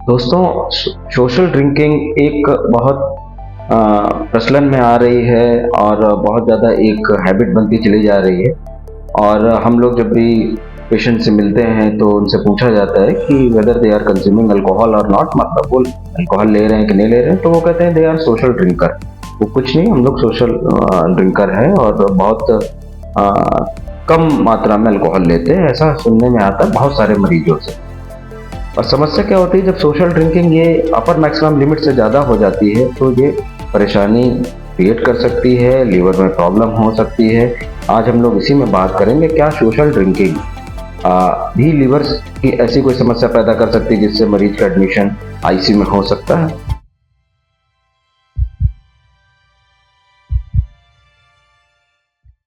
दोस्तों, social drinking एक बहुत प्रचलन में आ रही है और बहुत ज़्यादा एक हैबिट बनती चली जा रही है। और हम लोग जब भी पेशेंट से मिलते हैं तो उनसे पूछा जाता है कि whether they are consuming alcohol और नॉट, मतलब वो अल्कोहल ले रहे हैं कि नहीं ले रहे हैं। तो वो कहते हैं दे आर सोशल ड्रिंकर। वो कुछ नहीं, हम लोग सोशल ड्रिंकर हैं और बहुत कम मात्रा में अल्कोहल लेते हैं, ऐसा सुनने में आता है बहुत सारे मरीजों से। और समस्या क्या होती है, जब सोशल ड्रिंकिंग ये अपर मैक्सिमम लिमिट से ज़्यादा हो जाती है तो ये परेशानी क्रिएट कर सकती है, लीवर में प्रॉब्लम हो सकती है। आज हम लोग इसी में बात करेंगे, क्या सोशल ड्रिंकिंग भी लीवर की ऐसी कोई समस्या पैदा कर सकती है जिससे मरीज का एडमिशन आईसीयू में हो सकता है।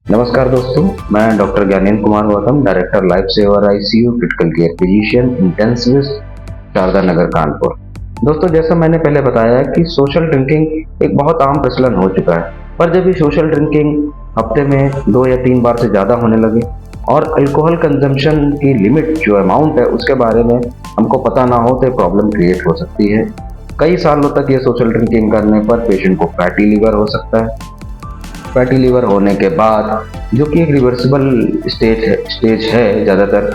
नमस्कार दोस्तों, मैं doctor Gyanendra Kumar Gautam, director life saver ICU critical care physician intensivist, Sharda Nagar, Kanpur. दोस्तों, जैसा मैंने पहले बताया कि सोशल ड्रिंकिंग एक बहुत आम प्रचलन हो चुका है, पर जब ये सोशल ड्रिंकिंग हफ्ते में 2 या 3 बार से ज़्यादा होने लगे और अल्कोहल कंजम्पशन की लिमिट जो अमाउंट है उसके बारे में हमको पता ना हो तो प्रॉब्लम क्रिएट हो सकती है। कई सालों तक ये सोशल ड्रिंकिंग करने पर पेशेंट को फैटी लीवर हो सकता है। फैटी लीवर होने के बाद, जो कि एक रिवर्सिबल स्टेज है ज़्यादातर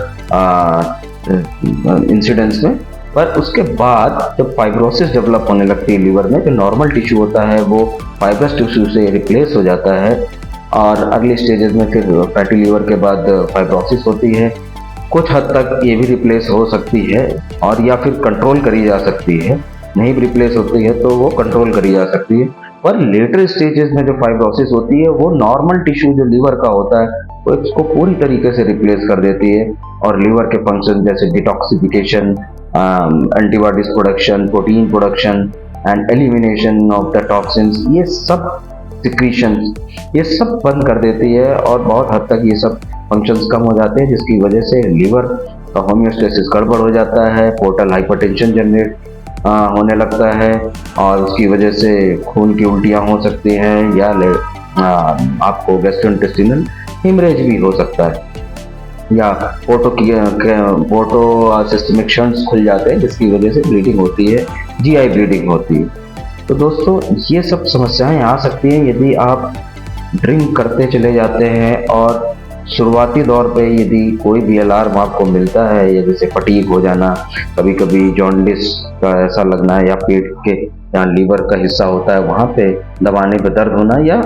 इंसिडेंट्स में, पर उसके बाद जब फाइब्रोसिस डेवलप होने लगती है लीवर में, जो नॉर्मल टिश्यू होता है वो फाइब्रस टिश्यू से रिप्लेस हो जाता है और अर्ली स्टेजेस में फिर फैटी लीवर के बाद फाइब्रोसिस होती है। कुछ हद तक ये भी रिप्लेस हो सकती है और या फिर कंट्रोल करी जा सकती है। नहीं भी रिप्लेस होती है तो वो कंट्रोल करी जा सकती है, पर लेटर स्टेजेस में जो फाइब्रोसिस होती है वो नॉर्मल टिश्यू जो लीवर का होता है वो इसको पूरी तरीके से रिप्लेस कर देती है और लीवर के फंक्शन जैसे detoxification, antibodies production, protein production and elimination of the toxins, ये सब सिक्रीशंस, ये सब बंद कर देती है और बहुत हद तक ये सब फंक्शंस कम हो जाते हैं, जिसकी वजह से लीवर का होम्योस्टेसिस गड़बड़ हो जाता है, पोर्टल हाइपरटेंशन जनरेट होने लगता है और उसकी वजह से खून की उल्टियाँ हो सकती हैं या आपको गैस्ट्रोइंटेस्टिनल हिमरेज भी हो सकता है, या पोर्टो सिस्टमिक शंट्स खुल जाते हैं जिसकी वजह से ब्लीडिंग होती है, जीआई ब्लीडिंग होती है। तो दोस्तों, ये सब समस्याएं आ सकती हैं यदि आप ड्रिंक करते चले जाते हैं और शुरुआती दौर पे यदि कोई भी अलार्म आपको मिलता है, या जैसे फटीग हो जाना, कभी कभी जॉन्डिस का ऐसा लगना, या पेट के जहाँ लीवर का हिस्सा होता है वहाँ पे दबाने पे दर्द होना या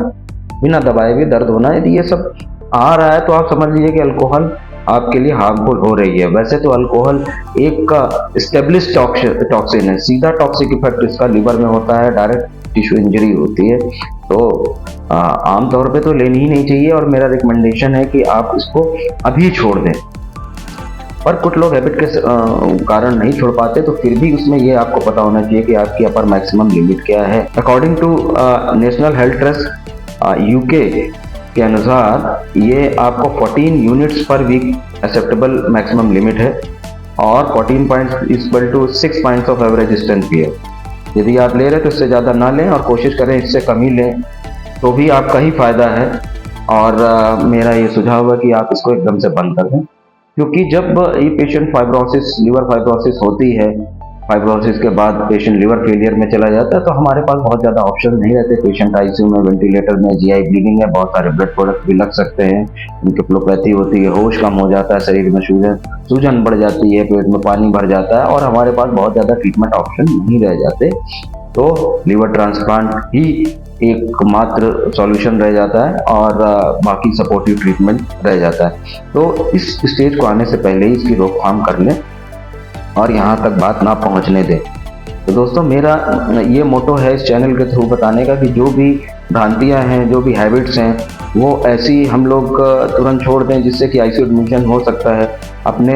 बिना दबाए भी दर्द होना, यदि ये सब आ रहा है तो आप समझ लीजिए कि अल्कोहल आपके लिए हार्मफुल हो रही है। वैसे तो अल्कोहल एक का स्टेब्लिश टॉक्सिन है, सीधा टॉक्सिक इफेक्ट इसका लीवर में होता है, डायरेक्ट टिश्यू इंजरी होती है, तो आमतौर पे तो लेनी ही नहीं चाहिए और मेरा रिकमेंडेशन है कि आप इसको अभी छोड़ दें। पर कुछ लोग हैबिट के कारण नहीं छोड़ पाते, तो फिर भी उसमें ये आपको पता होना चाहिए कि आपकी अपर मैक्सिमम लिमिट क्या है। According to National Health Trust UK के अनुसार ये आपको 14 यूनिट्स पर वीक एक्सेप्टेबल मैक्सिमम लिमिट है और 14 points equal to 6 points of average strength भी है। यदि आप ले रहे हैं तो इससे ज़्यादा ना लें और कोशिश करें इससे कम ही लें, तो भी आपका ही फायदा है। और मेरा ये सुझाव है कि आप इसको एकदम से बंद कर दें, क्योंकि जब ये पेशेंट फाइब्रोसिस, लीवर फाइब्रोसिस होती है, फाइब्रोसिस के बाद पेशेंट लीवर फेलियर में चला जाता है, तो हमारे पास बहुत ज़्यादा ऑप्शन नहीं रहते। पेशेंट आईसीयू में, वेंटिलेटर में, जीआई ब्लीडिंग है, बहुत सारे ब्लड प्रोडक्ट भी लग सकते हैं, इनकेफ्लोपैथी होती है, होश कम हो जाता है, शरीर में सूजन बढ़ जाती है, पेट में पानी भर जाता है और हमारे पास बहुत ज़्यादा ट्रीटमेंट ऑप्शन नहीं रह जाते। तो लीवर ट्रांसप्लांट ही एकमात्र सॉल्यूशन रह जाता है और बाकी सपोर्टिव ट्रीटमेंट रह जाता है। तो इस स्टेज को आने से पहले ही इसकी रोकथाम कर लें और यहाँ तक बात ना पहुँचने दें। तो दोस्तों, मेरा ये मोटो है इस चैनल के थ्रू बताने का कि जो भी भ्रांतियाँ हैं, जो भी हैबिट्स हैं, वो ऐसी हम लोग तुरंत छोड़ दें जिससे कि आईसीयू एडमिशन हो सकता है। अपने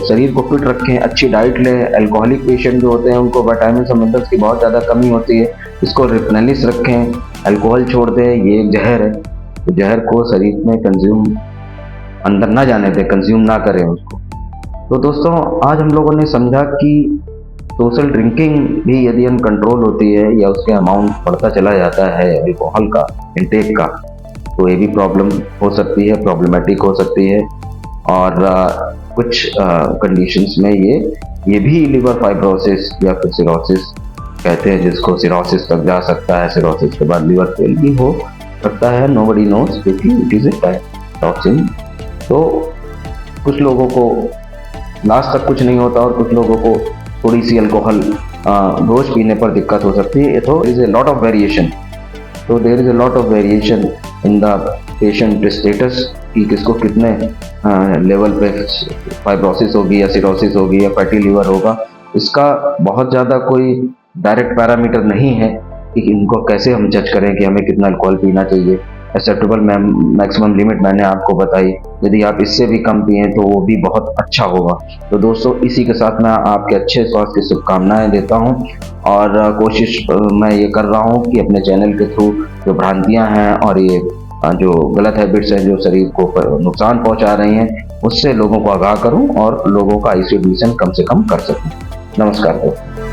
शरीर को फिट रखें, अच्छी डाइट लें। अल्कोहलिक पेशेंट जो होते हैं उनको विटामिन और मिनरल्स की बहुत ज़्यादा कमी होती है, इसको रिप्लेनिश रखें। अल्कोहल छोड़ दें, ये एक जहर है, तो जहर को शरीर में कंज्यूम अंदर ना जाने दें, कंज्यूम ना करें उसको। तो दोस्तों, आज हम लोगों ने समझा कि सोशल ड्रिंकिंग भी यदि अनकंट्रोल होती है या उसके अमाउंट बढ़ता चला जाता है अल्कोहल का इंटेक का, तो ये भी प्रॉब्लम हो सकती है, प्रॉब्लमेटिक हो सकती है। और कुछ कंडीशंस में ये भी लिवर फाइब्रोसिस या फिर सिरोसिस कहते हैं, जिसको सिरोसिस तक जा सकता है। सिरोसिस के बाद लिवर फेल भी हो सकता है, नोबडी नोज, क्योंकि इट इज ए टॉक्सिन। तो कुछ लोगों को लास्ट तक कुछ नहीं होता और कुछ लोगों को थोड़ी सी अल्कोहल रोज पीने पर दिक्कत हो सकती है। तो is a lot of variation, तो there is a lot of variation in the patient status कि किसको कितने लेवल पे फाइब्रोसिस होगी या सिरोसिस होगी या फैटी लिवर होगा। इसका बहुत ज़्यादा कोई डायरेक्ट पैरामीटर नहीं है कि इनको कैसे हम जज करें कि हमें कितना अल्कोहल पीना चाहिए। एक्सेप्टेबल मैक्सिमम लिमिट मैंने आपको बताई, यदि आप इससे भी कम पिए तो वो भी बहुत अच्छा होगा। तो दोस्तों, इसी के साथ मैं आपके अच्छे स्वास्थ्य की शुभकामनाएं देता हूं और कोशिश मैं ये कर रहा हूं कि अपने चैनल के थ्रू जो भ्रांतियां हैं और ये जो गलत हैबिट्स हैं जो शरीर को नुकसान पहुंचा रही हैं, उससे लोगों को आगाह करूं और लोगों का आईसीयू एडमिशन कम से कम कर सकूं। नमस्कार दोस्तों।